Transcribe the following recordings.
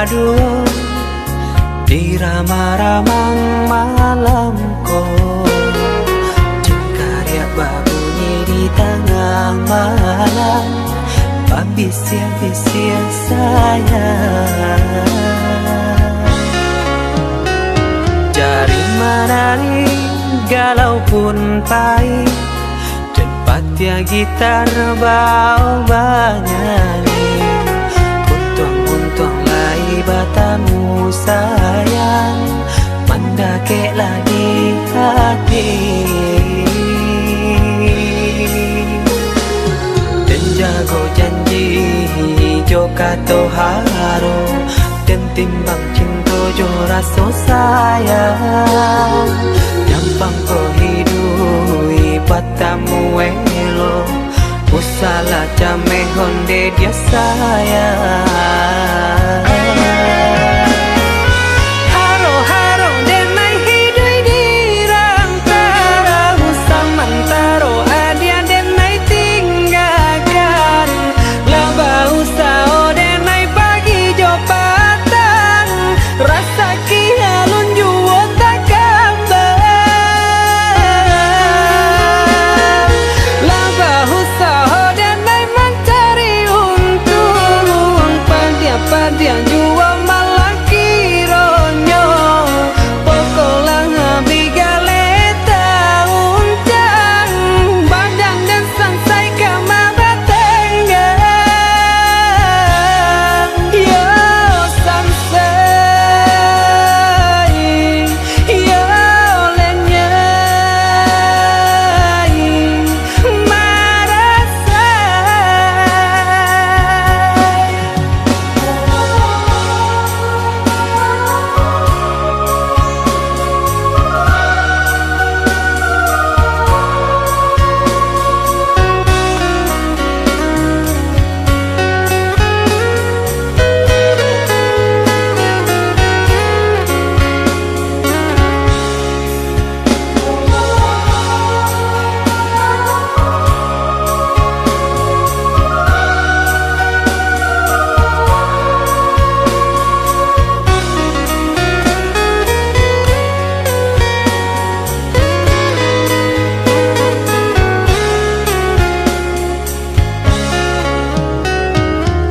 dua di ramang-ramang malamku, jengkarya berbunyi di tengah malam, bisir-bisir sayang. Jari menari galau pun pahit, cepat ya gitar bau banyani, untung lai batamu sayang, mendakeklah di hati. Dan jago janji joka to haro, dan timbang cinta jo rasa sayang, gampang kau hidui batamu elo, usala jame honde dia sayang. Haro-haro denai hidui di rantara, samantaro adia denai tinggalkan, laba usao denai pagi jo patang, rasa kialun juo tak gambar, laba usao denai mencari untung, padia juo malah kironyo, pokolah bigale uncang, badang dan sansai kamara tenggang, yo sansai, yo lenyai, marasai.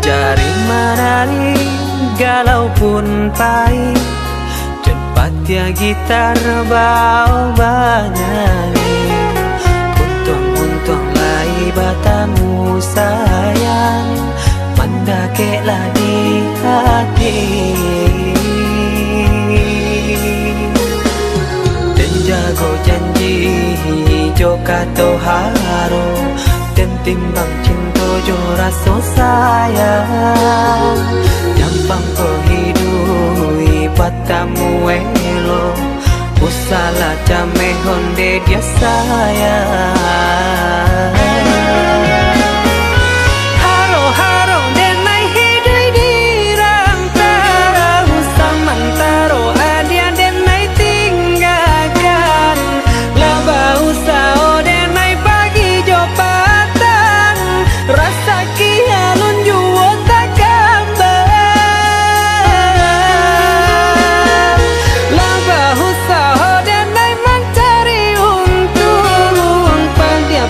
Jari menari galau pun pahit, cepat ya gitar bau banyani, untung lai batamu sayang, mendakeklah di hati. Dan jago janji joka to haro, dan timbang cinta jo rasa sayang, gampang kau hidui batamu elo, usala jame honde dia sayang. Haro-haro denai hidui di rantara, samantaro adia denai tinggalkan, laba usao denai pagi jo patang, rasa kialun juo tak gambar, laba usao denai mencari untung, padia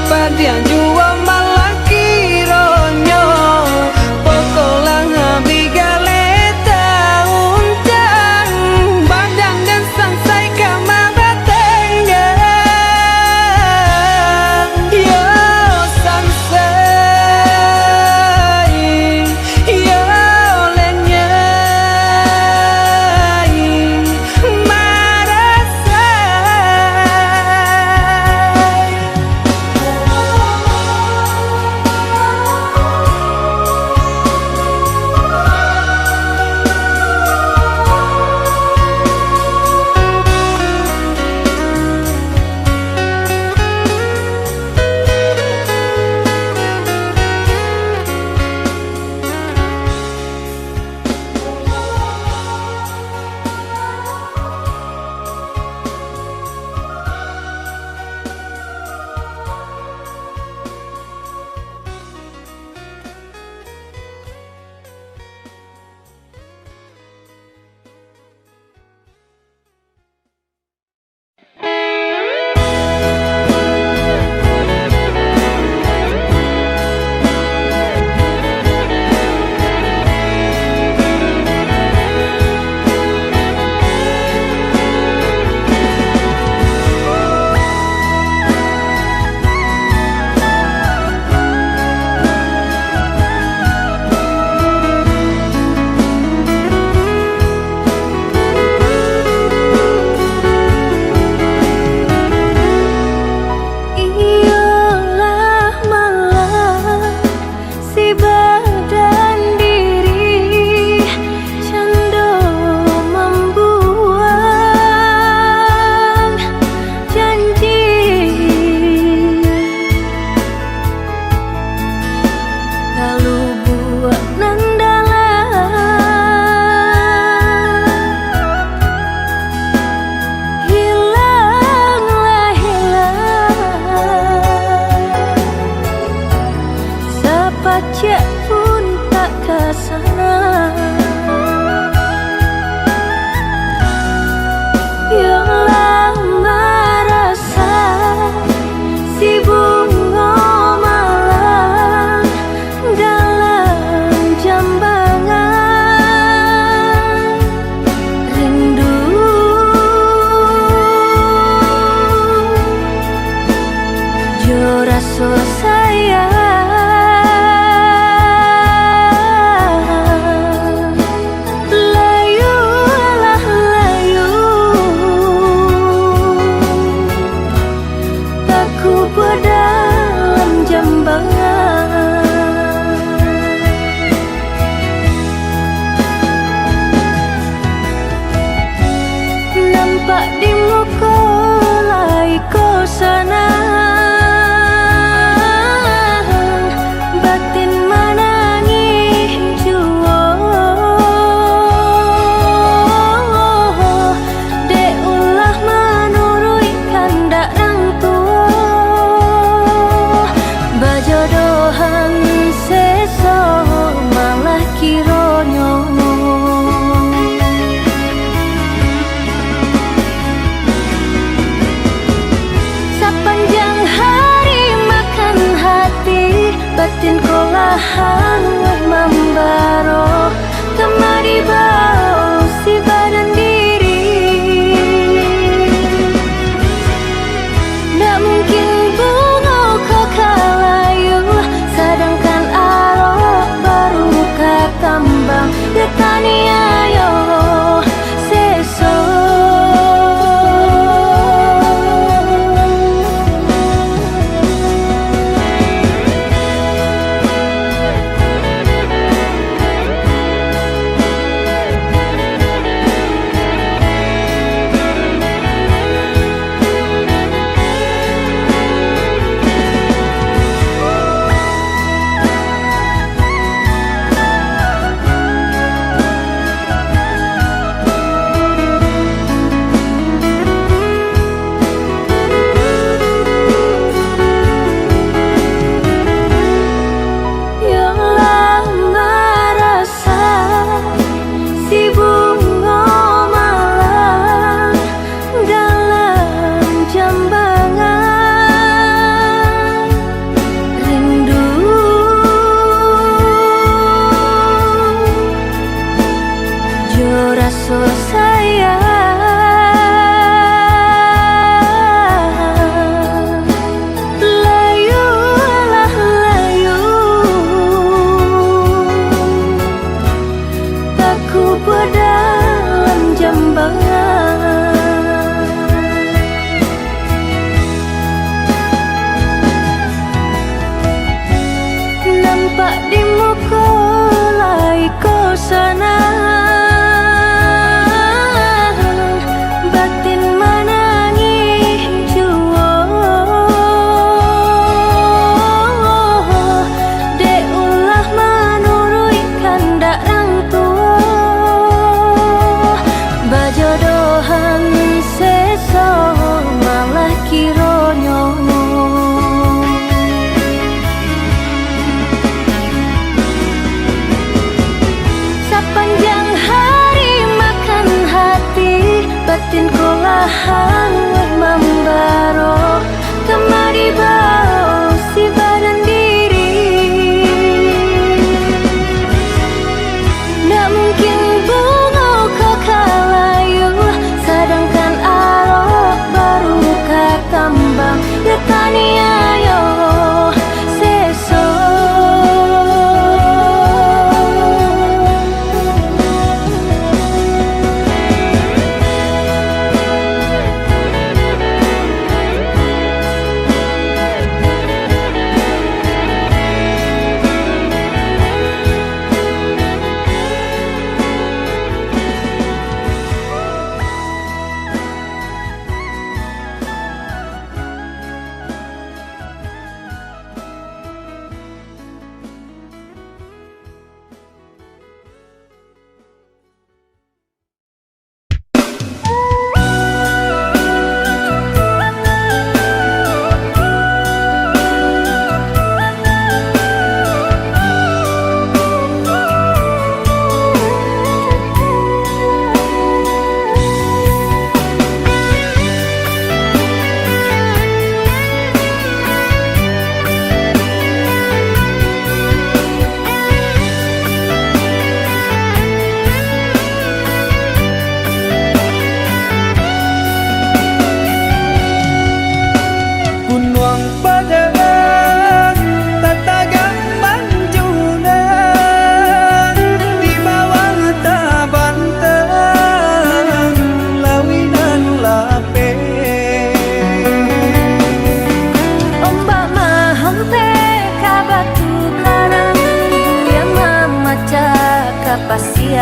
cek pun tak kesana. Yang lama rasa si bunga malam dalam jambangan rindu. Jo rasa sayang dalam jambangan. Nampak di muka laiku sana, batin menangis jua. Dek ulah menurut kandak nang tua, bajodohan seso malah kironyo. Sepanjang hari makan hati, batin kolahan membaro kemari bau si badan diri. Tak mungkin bunga kau kalayu, sedangkan arok baru kekambang. Getani ayo seso. Rasa sayang layu lah layu, aku dalam jambangan. Nampak di muka laiku sana, bajodohan seso malah kironyo. Sapan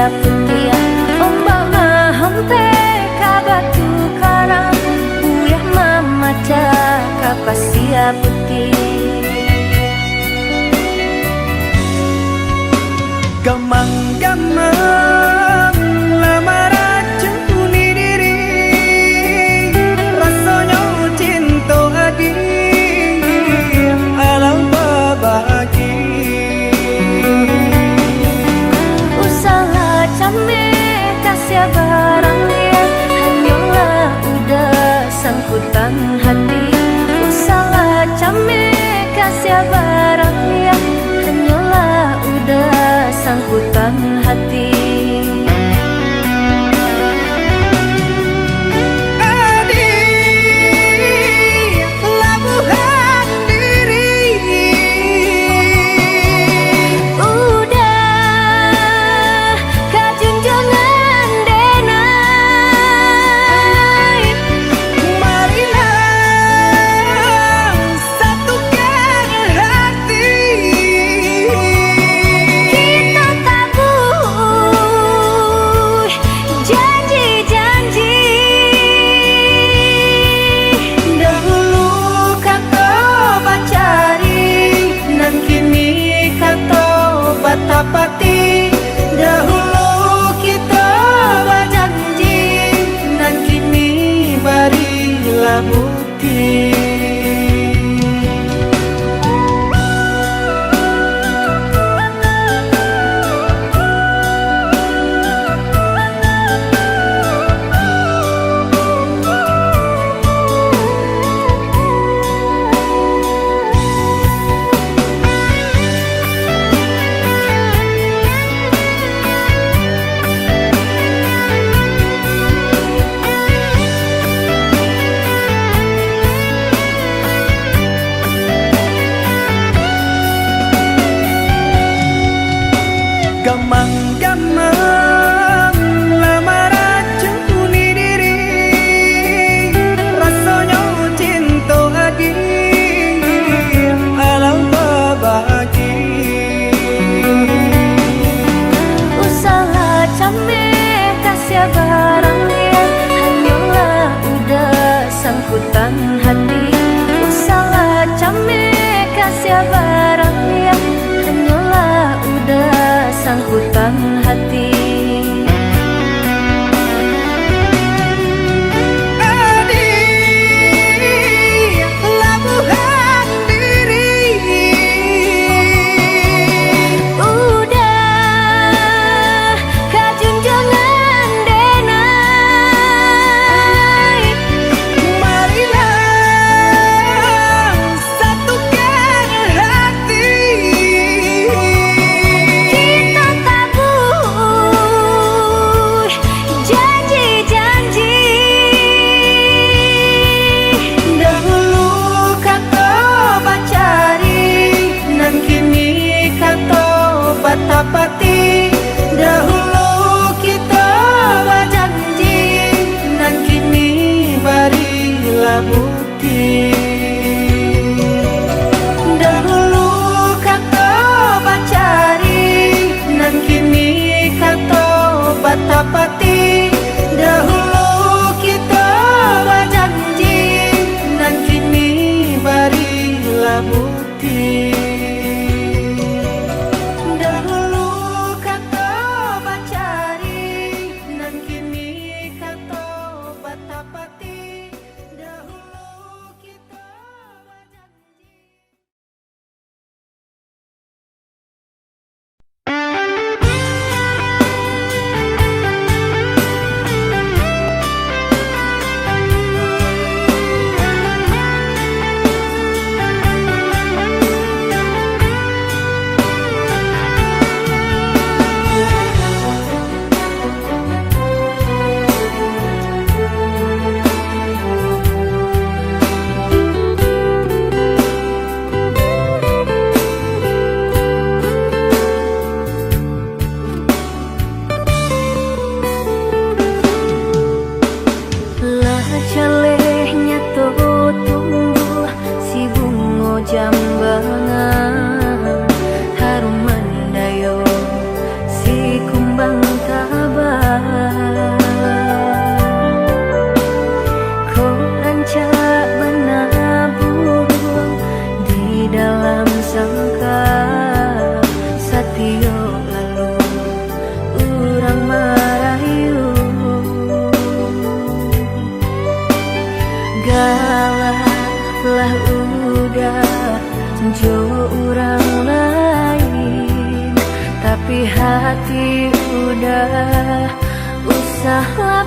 pasir putih. Ombak mahompe ka batu karang, uyah mamaca ka pasir putih. Gamang-gamang lamar cuni diri, rasanya cinta adi alam babagi. Usaha came kasih barang dia, hanyalah udah sangkutan hati. Usaha came kasih barang dia, hanyalah udah sangkutan hati. Tapati dahulu kita berjanji, dan kini berilah bukti. Gamang-gamang lamar cuni diri, rasanya cinta adi alam babagi. Usaha came kasih barang dia, hanyalah udah sangkutan hati. Usaha came kasih barang dia, hanyalah udah sangkutan hati. Tapati dahulu kita berjanji, dan kini berilah bukti. Dahulu kata bacari, dan kini kata batapati. Dahulu kita berjanji, dan kini berilah bukti. orang lain, tapi hati udah usaha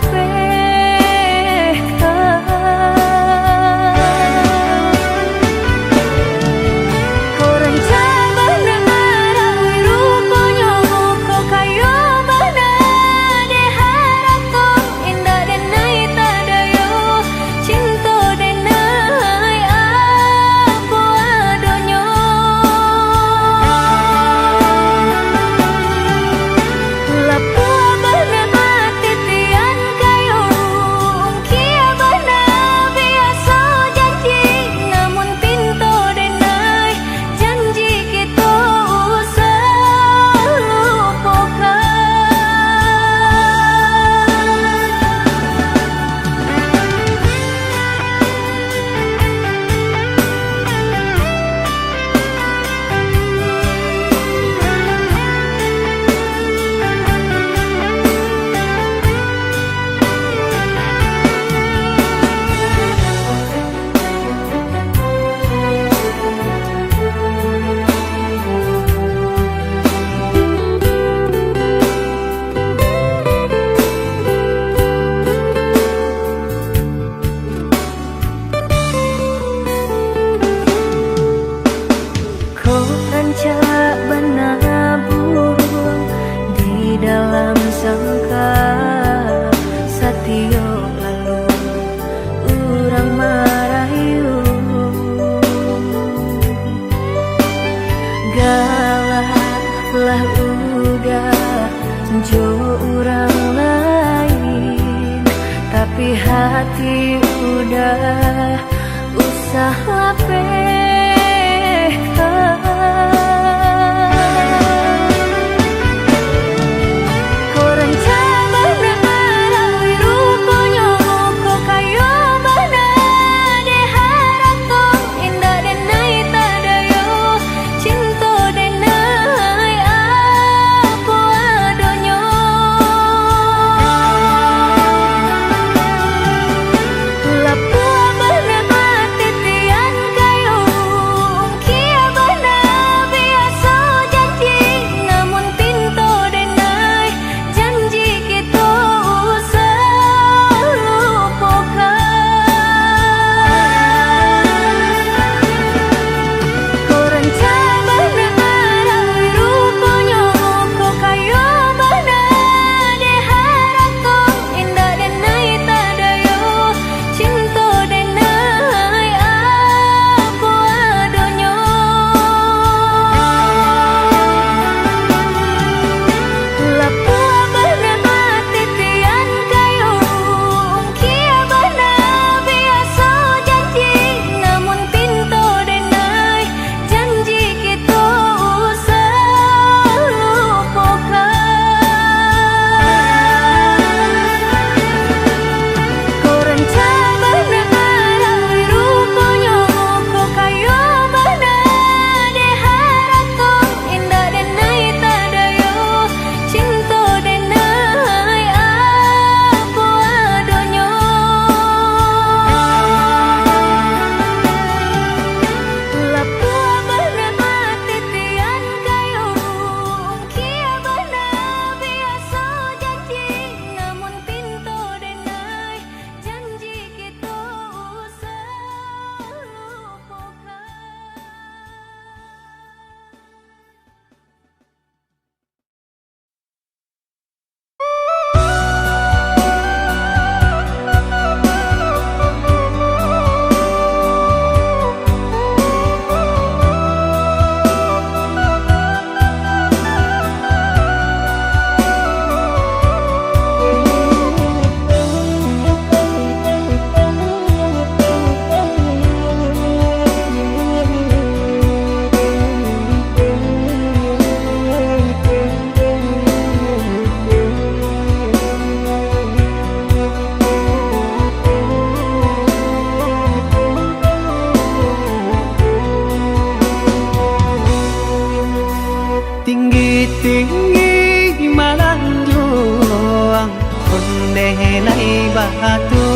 batu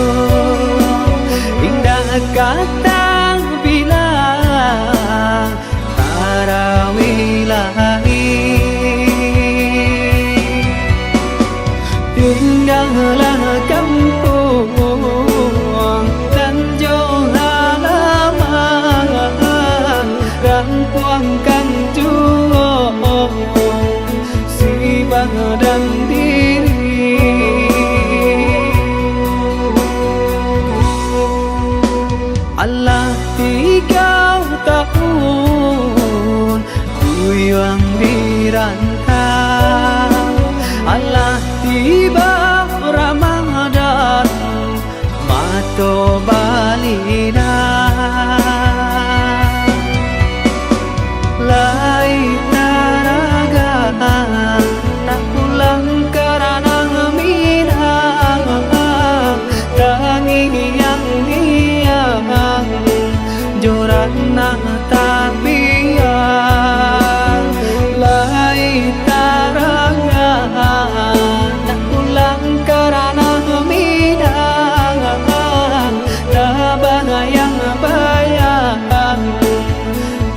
indah kata bilang tak tiba Ramadan mato balina lai taraga nak pulang karena minang tangiang joran tabian lai taraga nak pulang karena minang tabayang bayang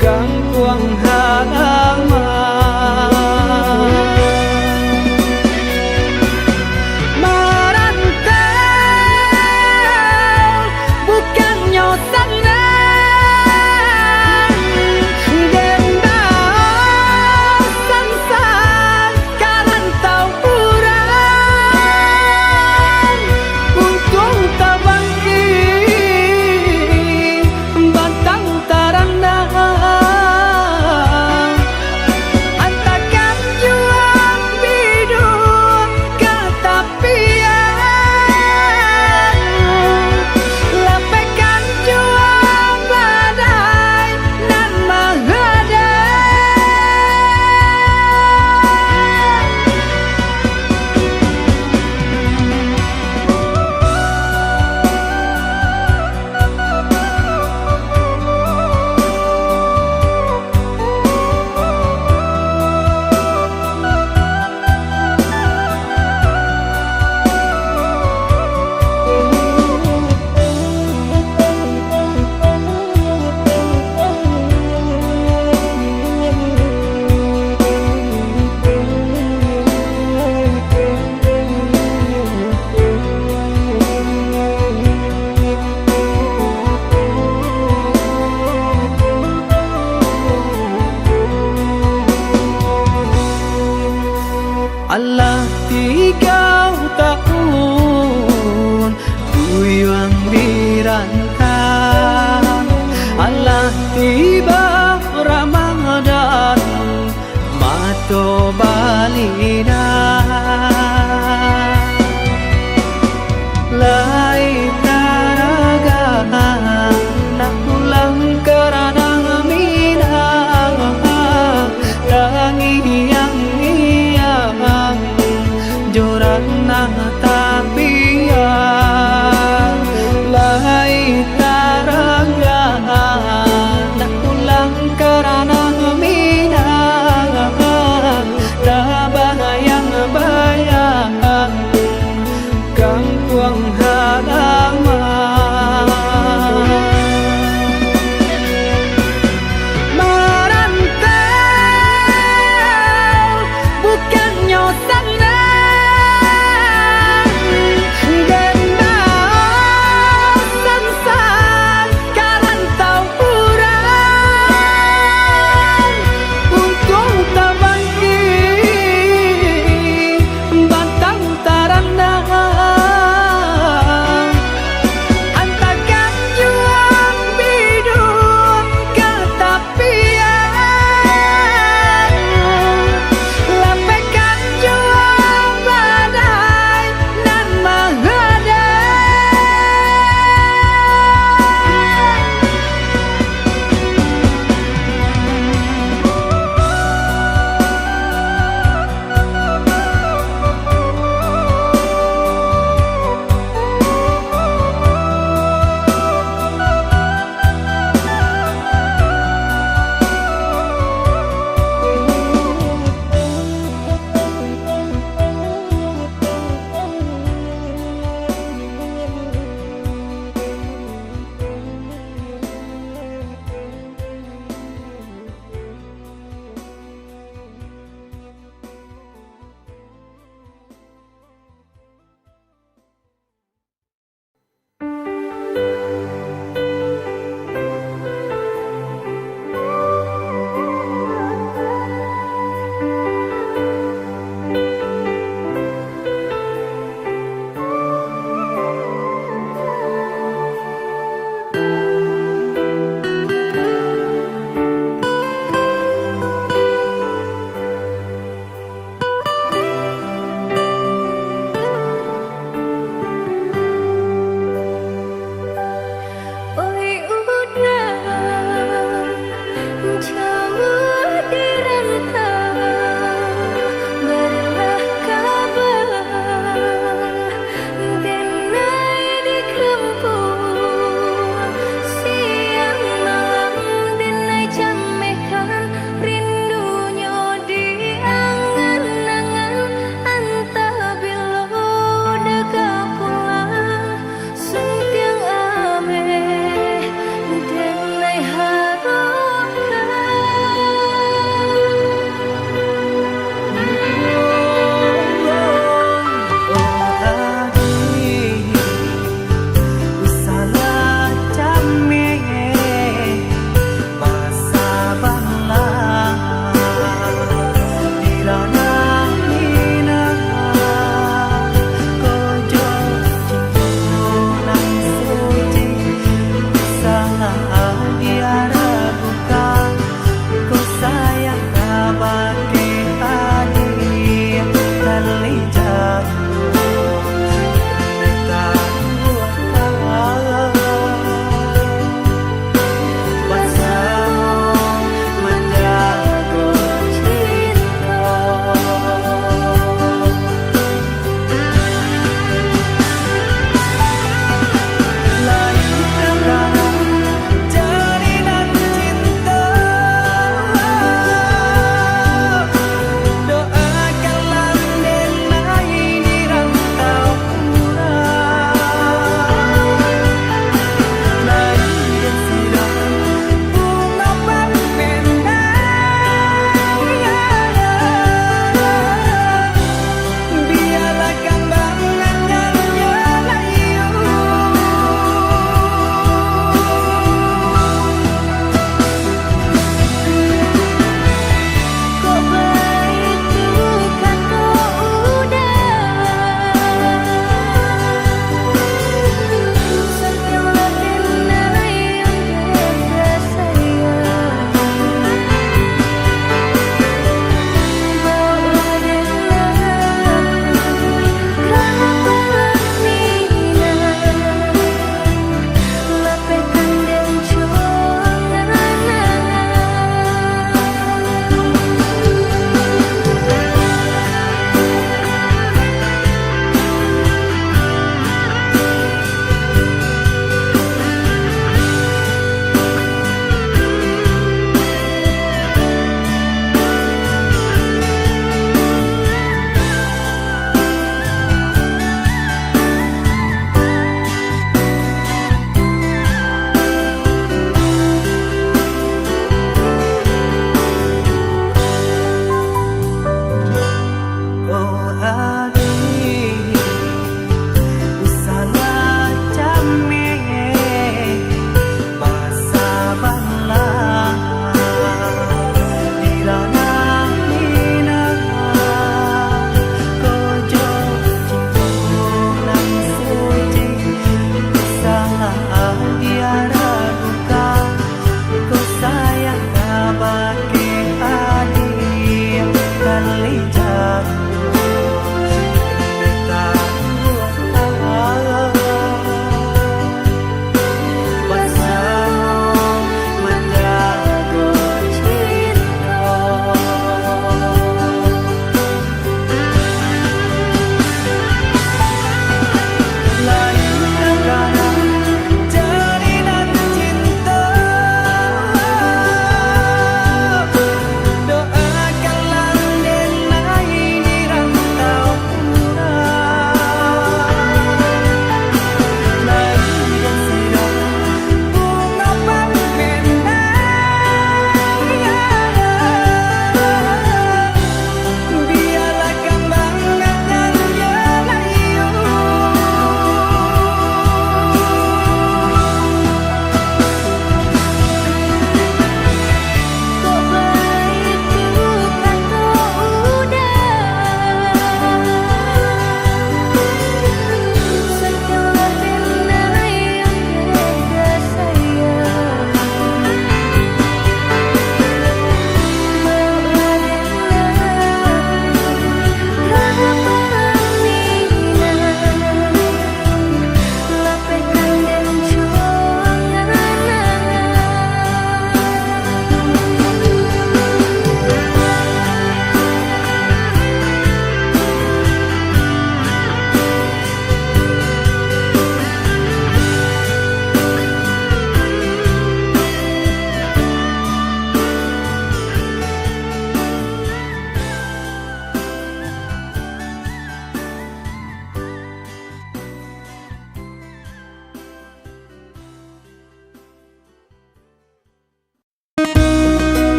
gangguang halaman Allah 3 tahun Kuyang dirantang Allah tiba Ramadan mato balina lai taraga nak pulang karena minang tangiang joran tabian lai taraga nak pulang karena minang tabayang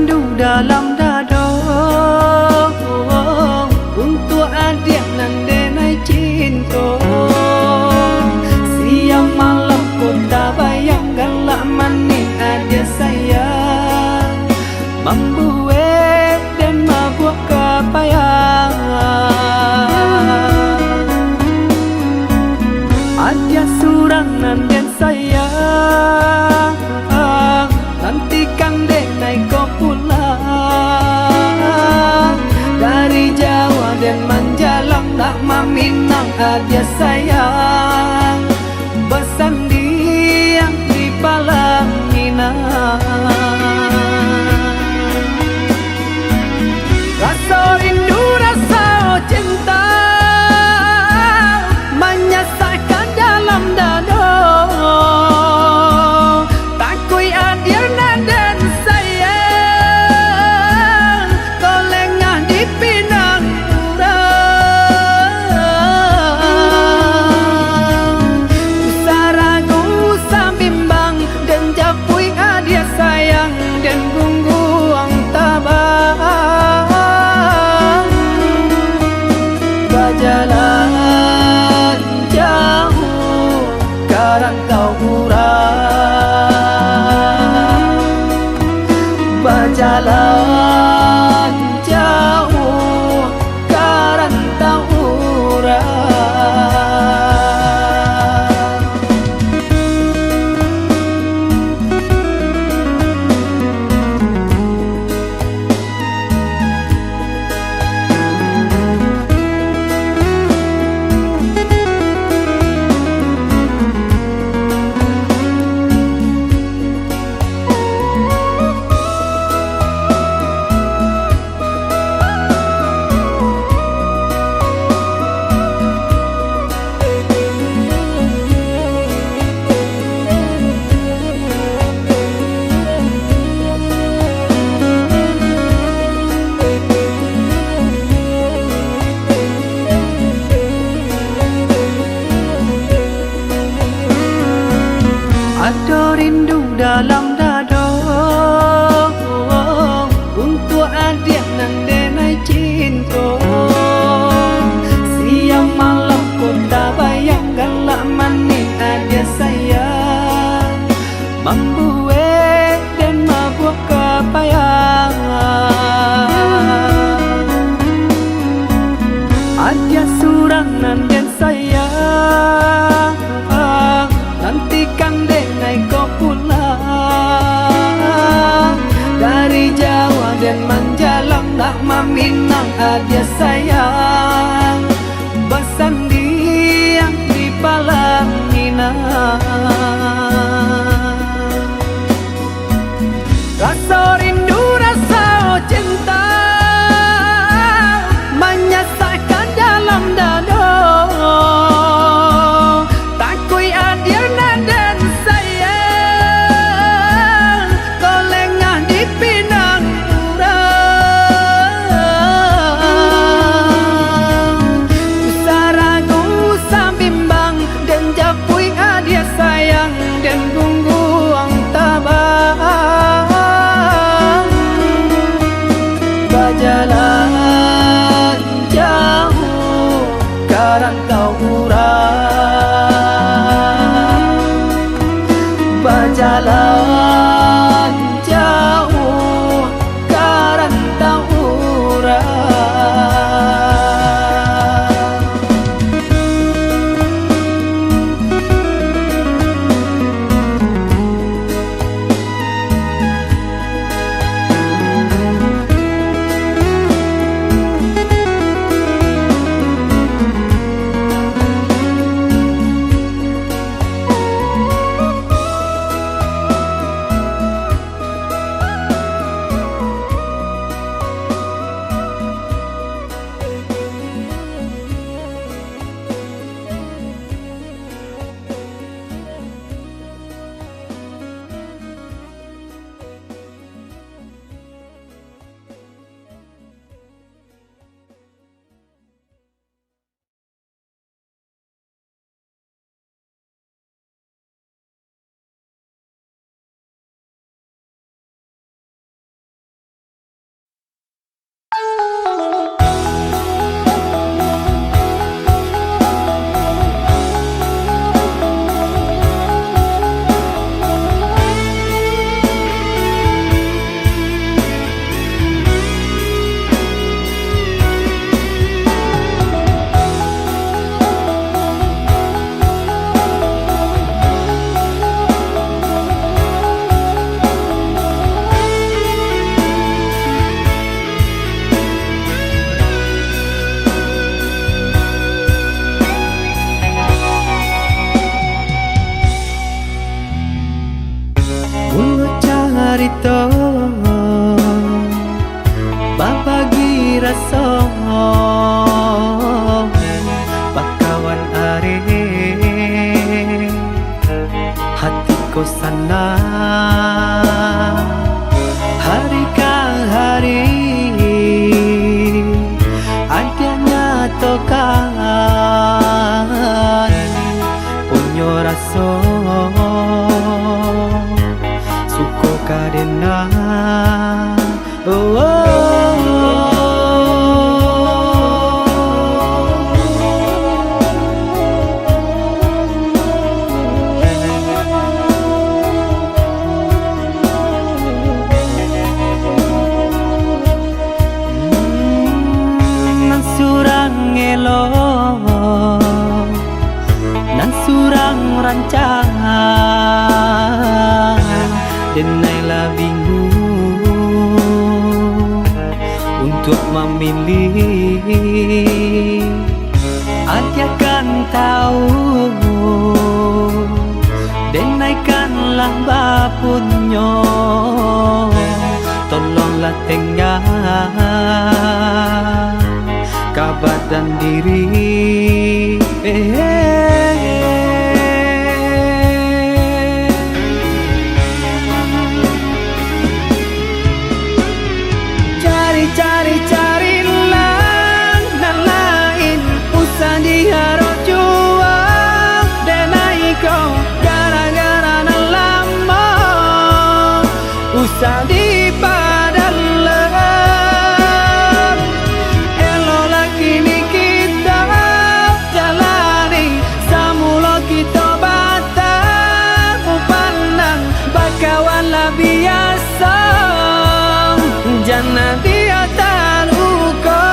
rindu dalam dada untuk adik nan denai cinta. Siang malam ku tak bayangkan lah manis adik sayang, membuat dan membuat kepayang. Adik surang nan den sayang, nantikan denai kau pulang dari Jawa dan menjalang nak meminang adik sayang, bersendiang di palang rasa rindu rasa cinta menyesakkan dalam dada, takui adir dan sayang, kau lengah di pinang urang. Usah ragu, usah bimbang, dan japui adir sayang, dan gungguang tabang. Berjalan jauh karantau urang, berjalan jauh karantau urang. Ada rindu dalam dada untuk adik nan denai cinta. Siang malam ku tak bayangkan lah manis adik sayang, membuat dan membuat kepayang. Adik surang nan den sayang, nantikan denai kau pulang dari Jawa dan menjalang nak meminang adik sayang, bersendiang di palang rasa rindu rasa cinta menyesakkan dalam dada, takui adir dan sayang, kau lengah di pinang urang. Usah ragu, usah bimbang, dan japui adir sayang, dan gungguang tabang. abagi rasa bakawan are hatiku sana hari ke hari adanya tokan punya rasa suko kadena nan surang rancangan denailah bingung untuk memilih dia kan tahu denaikanlah bapunyo tolonglah tengah kabar dan diri Cari-carilah nan lain usah diharap jual denai kau gara-gara nan lama usah dipadalah elolah kini kita jalani samula kita batang pandang bakawan lah biasa jangan dia tak luka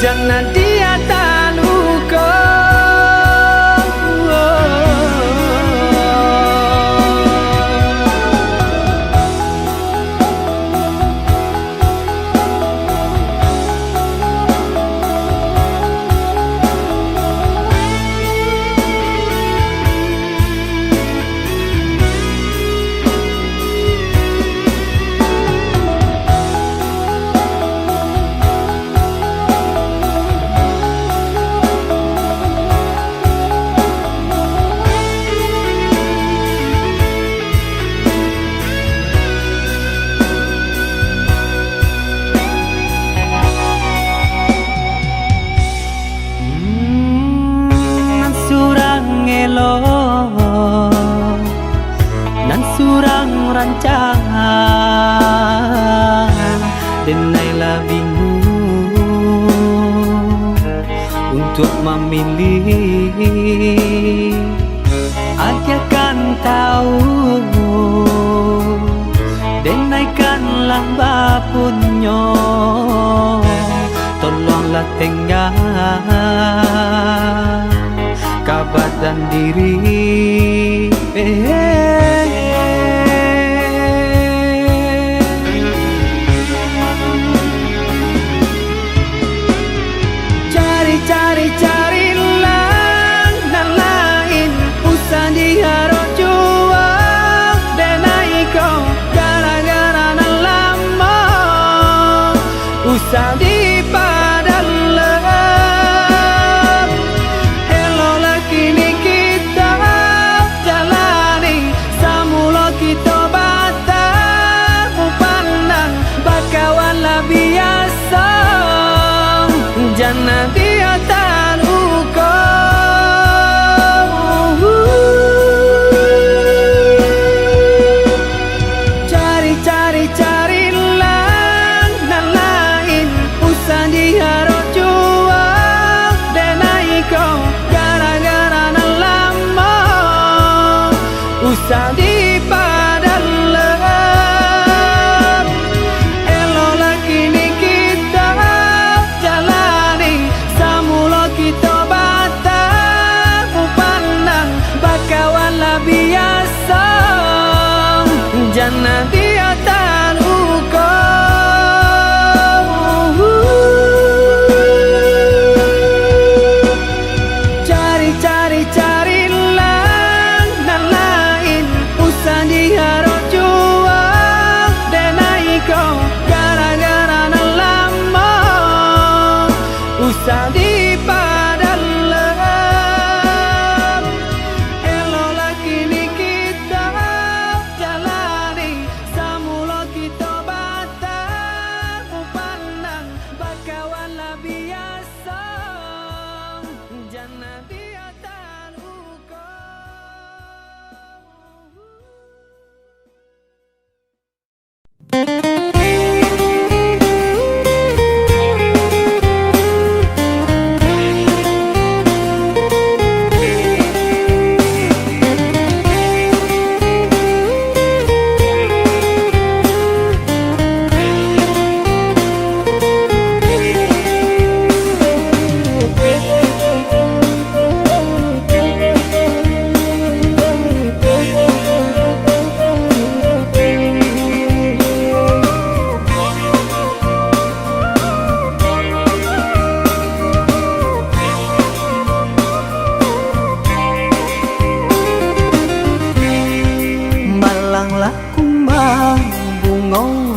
jangan dia tak luka nan surang rancangan denailah bingung untuk memilih dia kan tahu denaikanlah bapunyo tolonglah tengah kabar dan diri Cari-carilah nan lain usah diharap jual denai kau gara-gara nan lama usah dipadalah elolah kini kita jalani samula kita batang pandang bakawan lah biasa jangan dia tak luka carilah nan lain usah diharap jual denai kau gara-gara nan lama usah dipadalah elolah kini kita jalani samula kita batang pandang bakawan lah biasa jangan dia tak luka carilah nan lain usah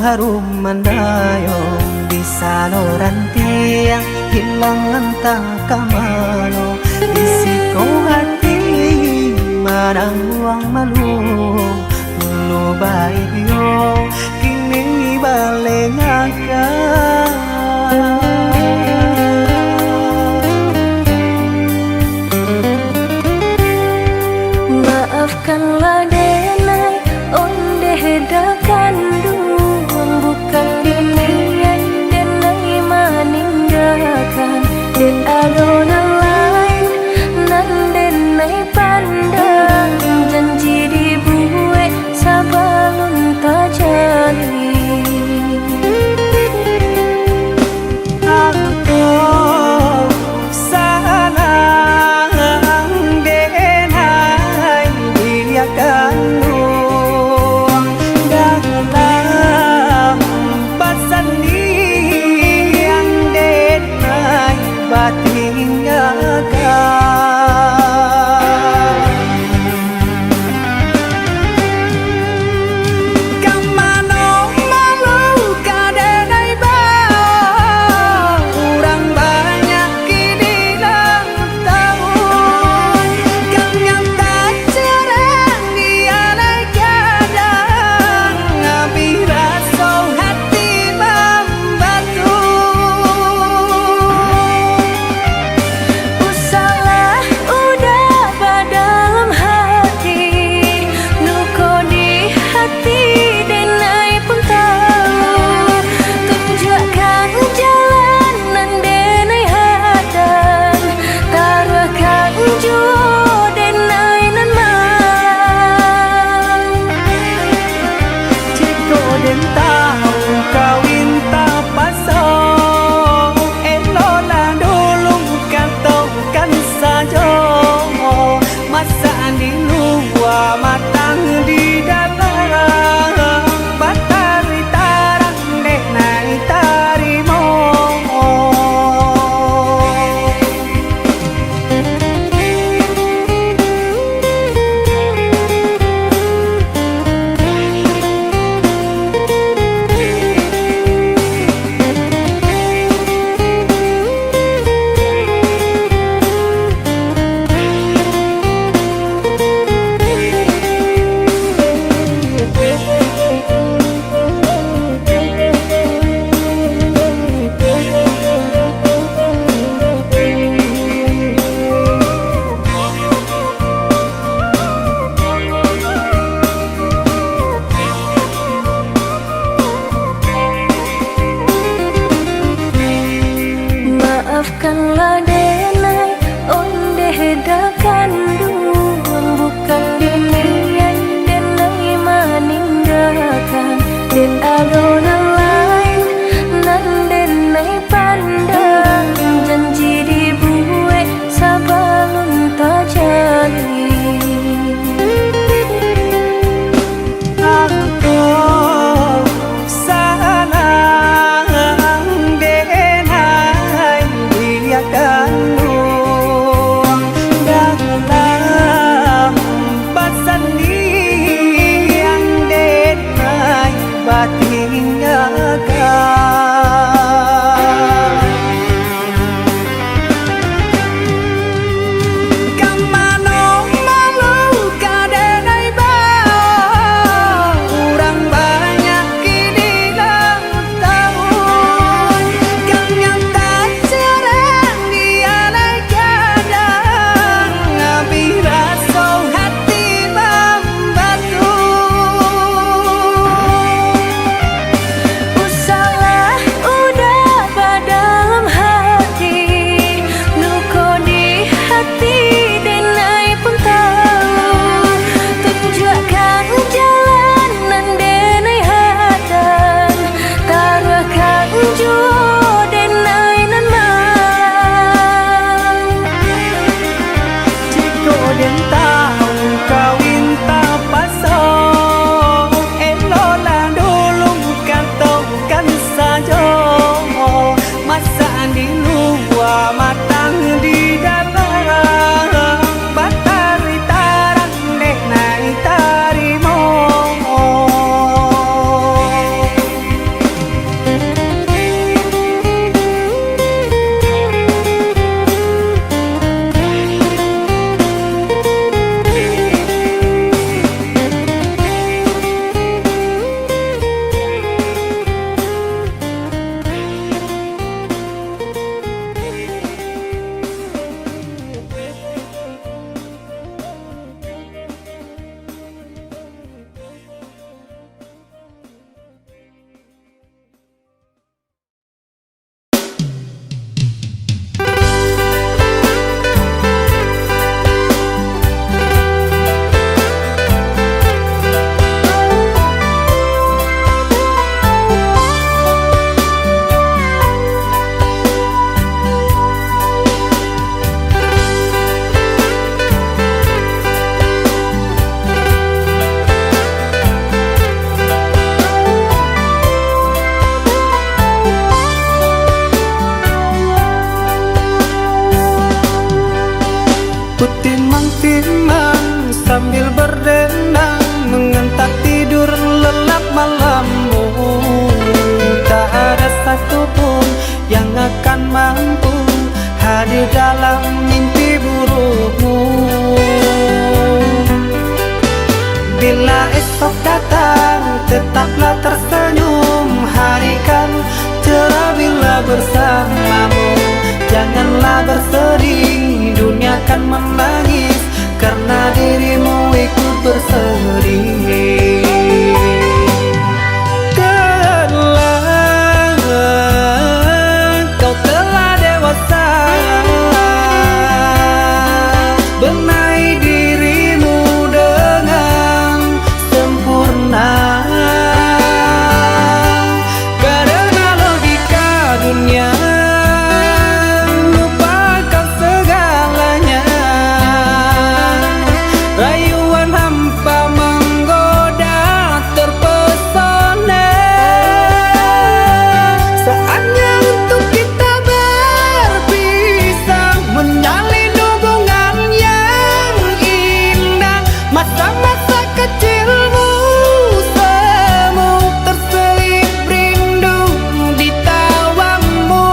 harum mandayong di saluran tiang hilang entah kamano bisiko hati marang uang malu mulu baik yo kini baleng Maafkanlah denai onde hedakan duang bukan dinian denai maninggalkan den adona lain nan denai pandang janji dibuat sabalun tak jadi terdenang mengentak tidur lelap malammu. Tak ada satupun yang akan mampu hadir dalam mimpi burukmu. Bila esok datang tetaplah tersenyum, hari kan cerah bila bersamamu. Janganlah bersedih, dunia kan menangis karena dirimu ikut bersedih. Kau telah dewasa, benahi dirimu dengan sempurna. Karena logika dunia lupakan segalanya. Rayuan hampa menggoda terpesona. Saatnya untuk kita berpisah, menjalin hubungan yang indah. Masa-masa kecilmu semu terselip rindu di tawamu.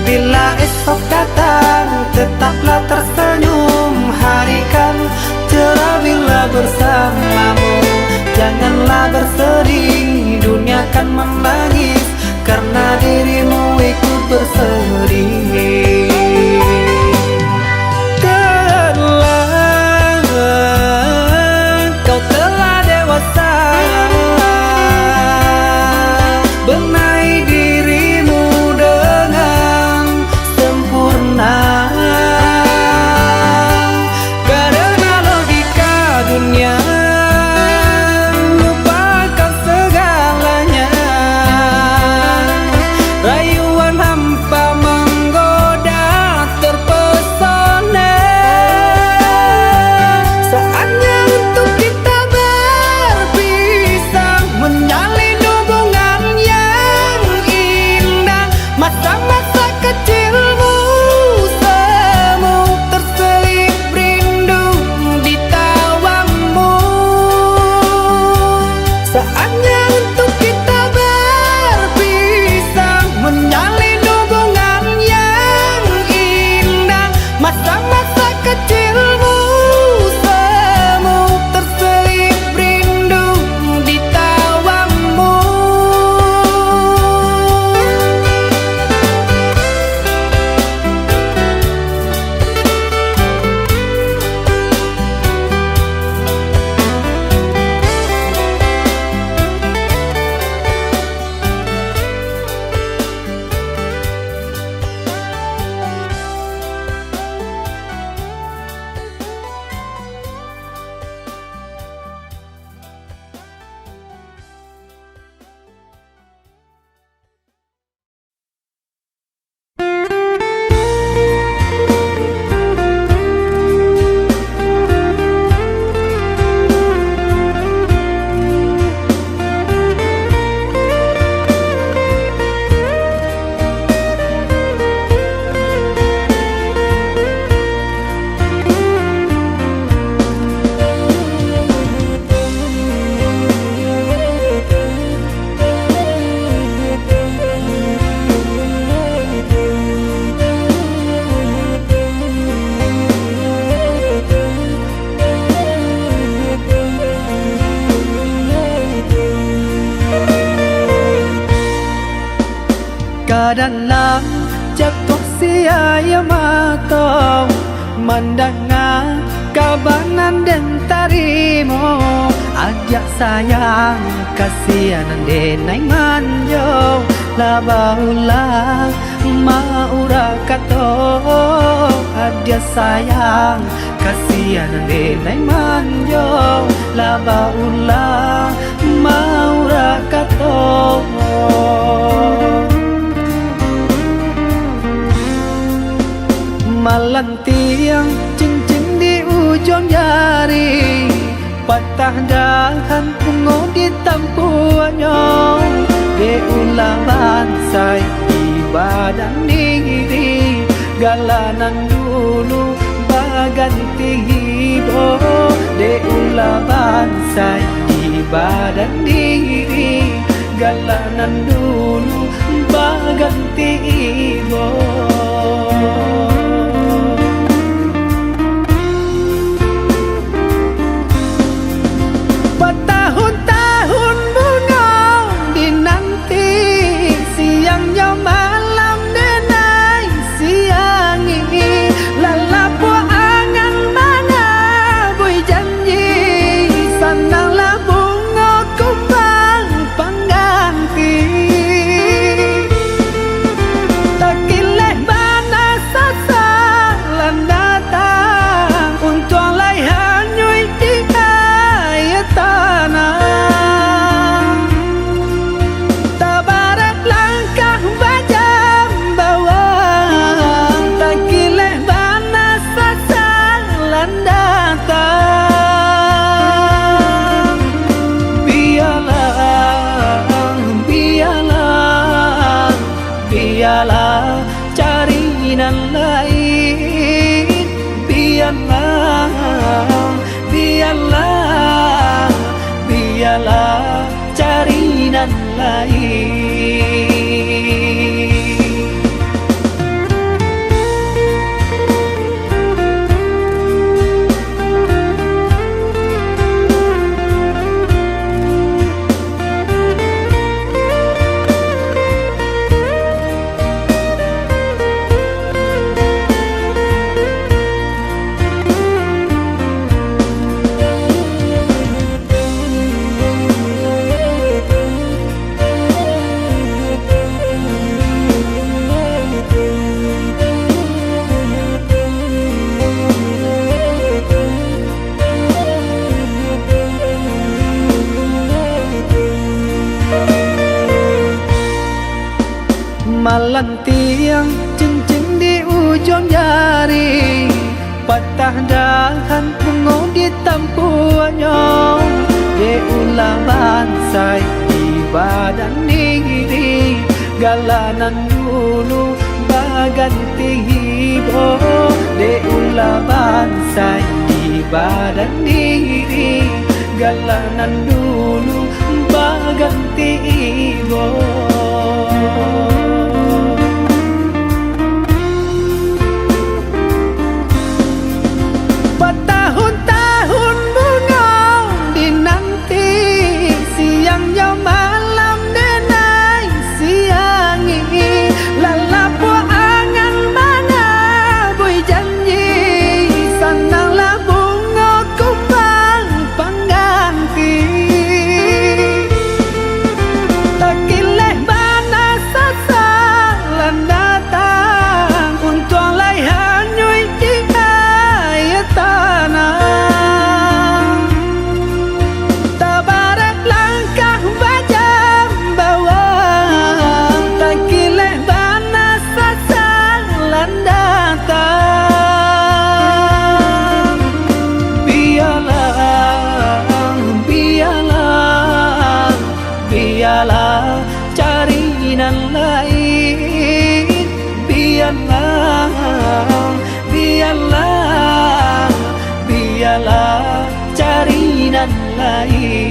Bila esok datang tetaplah tersenyum, hari kan cerah bila bersamamu. Janganlah bersedih, dunia kan menangis karena dirimu ikut bersedih. Kau telah dewasa, benahi dirimu dengan sempurna. Karena logika dunia lupakan segalanya. Rayuan hampa menggoda terpesona. Saatnya untuk kita berpisah, menjalin hubungan yang indah. Masa-masa kecilmu semu terselip rindu di tawamu. Saatnya untuk kita berpisah, menjalin hubungan yang indah. Masa-masa kecilmu semu terselip rindu di tawamu. Kadang cakap siaya matau mendengar kabanan dan tarimo. Ajak sayang kasihan denai manjo labaulah maura kato adia sayang kasihan denai manjo labaulah maura kato malang tiang cincin di ujung jari patah dahan pungo di tampuannya de ulah bansai di badan diri galanan dulu baganti hibo de ulah bansai di badan diri galanan dulu baganti hibo bertahun-tahun bunga dinanti siangnya malam denai siangi lalapo angan mana bui janji sananglah bunga kumbang pengganti takileh bana sasa landatang untuk lai hanyui di ayat tanah tabarak langkah bajam bawang takileh bana sasa landatang biarlah carinan lain biarlah carinan lain malang tiang cincin di ujung jari patah dahan pungo di tampuannya de ulah bansai di badan diri galanan dulu baganti hibo de ulah bansai di badan diri galanan dulu baganti hibo bertahun-tahun bunga dinanti siangnya malam denai siangi lalapo angan mana bui janji sananglah bunga kumbang pengganti takileh bana sasa landatang untuk lai hanyui di ayat tanah tabarak langkah bajam bawang takileh bana sasa landatang biarlah carinan lain biarlah carinan lain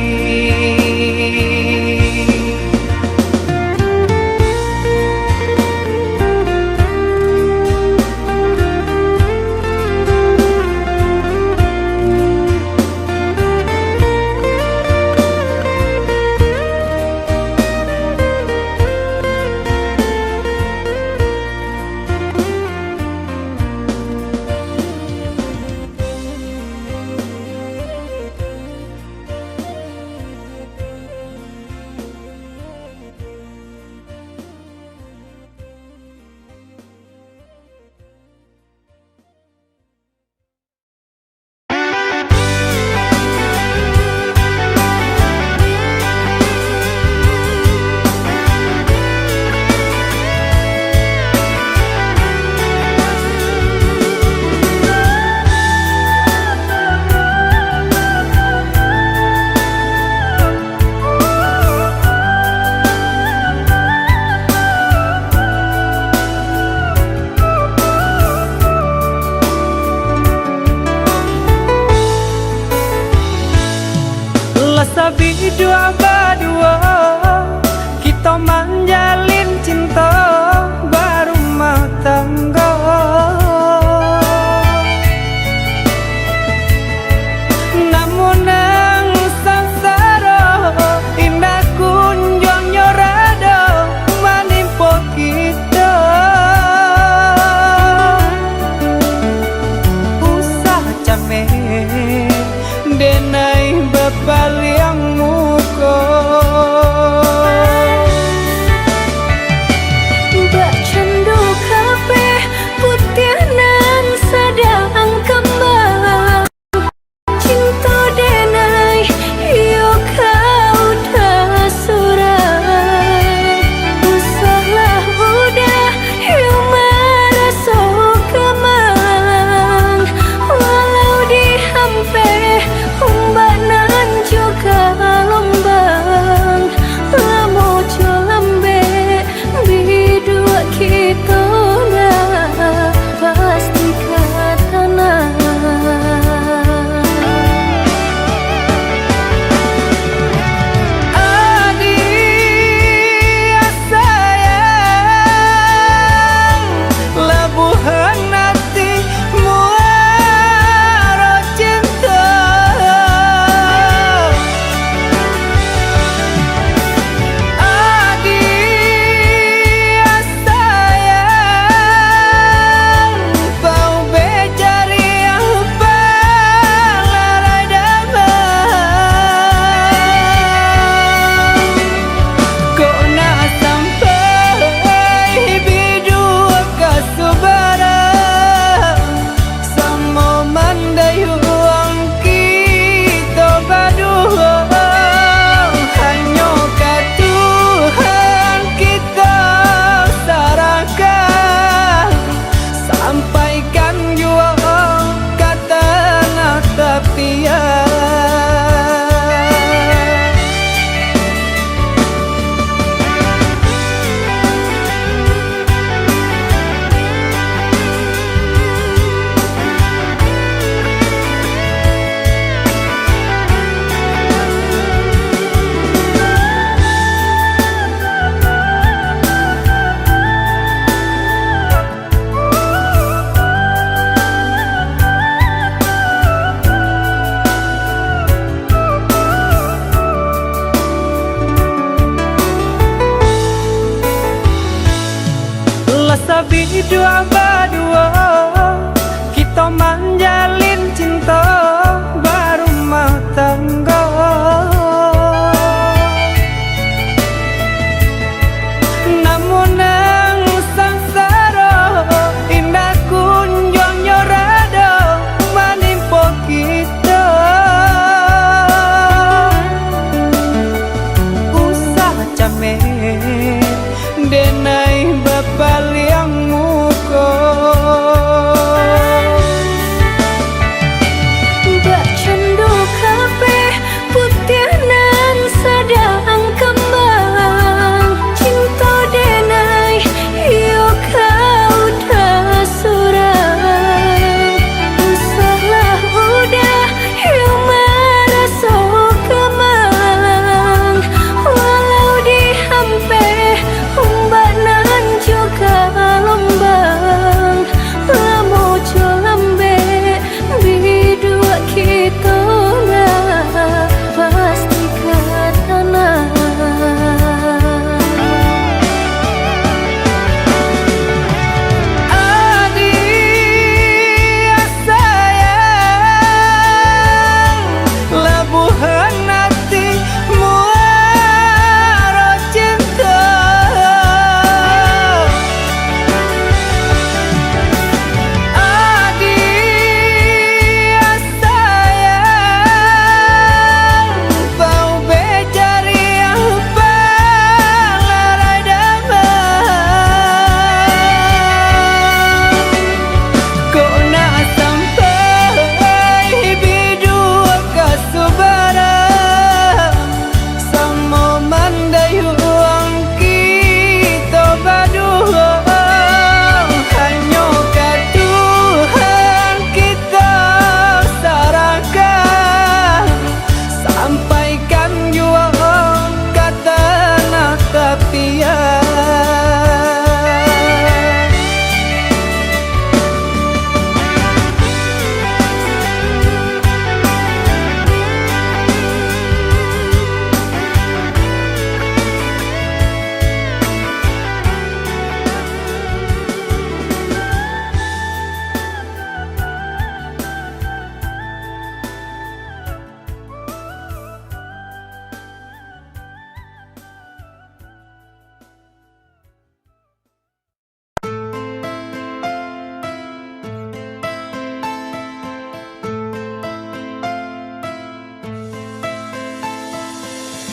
lebih dua berdua, kita menjalin cinta berumah tangga. Namun nang sangsara indah kunjung nyorada menimpa kita. Usah capek denai bepaliang muka,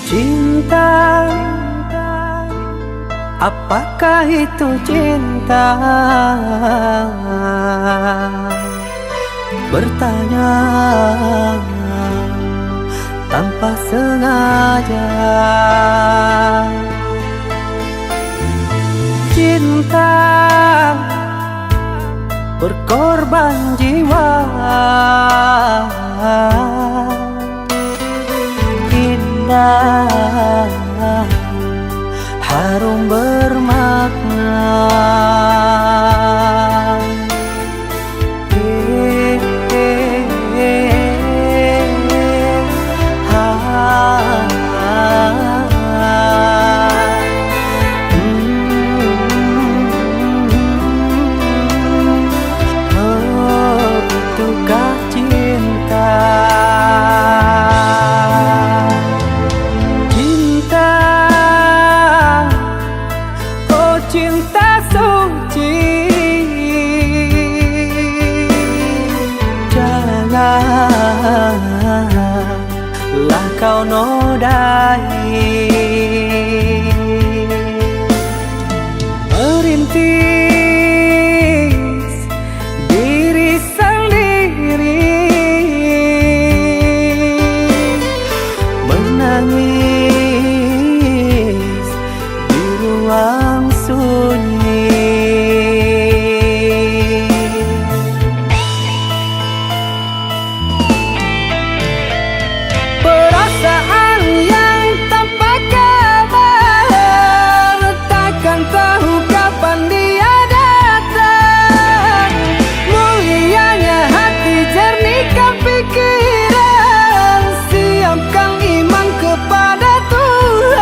Cinta, apakah itu cinta? Bertanya tanpa sengaja. Cinta berkorban jiwa, indah, harum bermakna. Itukah cinta? Cinta, oh cinta suci, janganlah kau nodai. Merintis diri sendiri, menangis di ruang sunyi. Perasaan yang tanpa kabar, takkan tahu kapan dia datang. Mulianya hati, jernihkan pikiran, siapkan iman kepada Tuhan.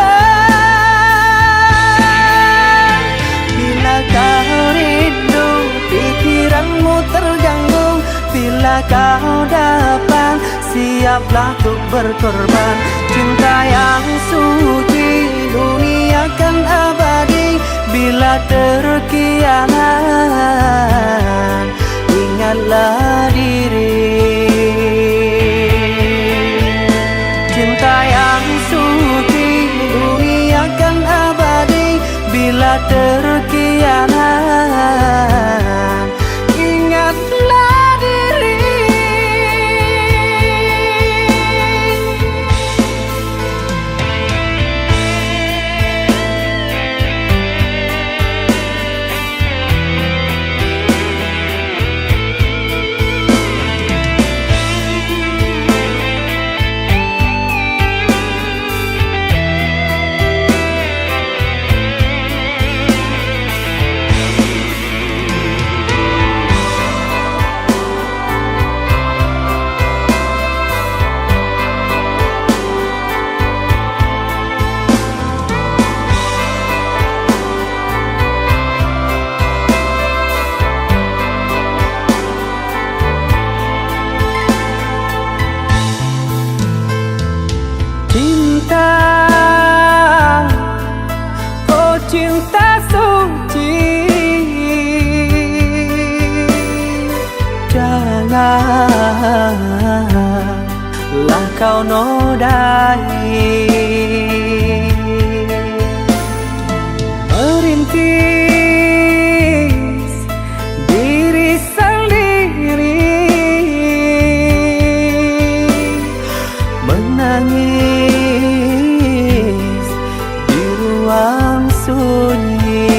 Bila kau rindu, pikiranmu terganggu, bila kau datang, siaplah untuk berkorban. Cinta yang suci, dunia kan abadi. Bila terkianat, ingatlah diri. Cinta yang suci, dunia kan abadi. Bila terkianat, ingatlah diri. Cinta, oh cinta suci, janganlah kau nodai. Merintis diri sendiri, menangis di ruang sunyi.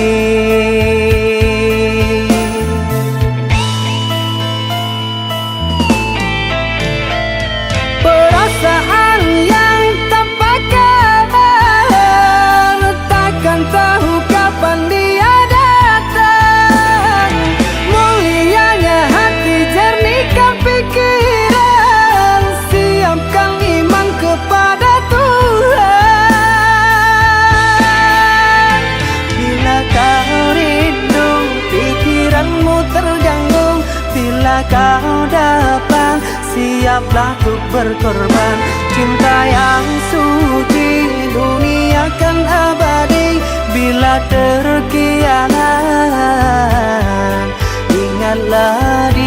Perasaan yang tanpa kabar, takkan tahu kapan dia datang. Mulianya hati, jernihkan pikiran, siapkan iman kepada Tuhan. Bila kau rindu, pikiranmu terganggu, bila kau datang, siaplah untuk berkorban. Cinta yang suci, dunia kan abadi. Bila terkianat, ingatlah dia.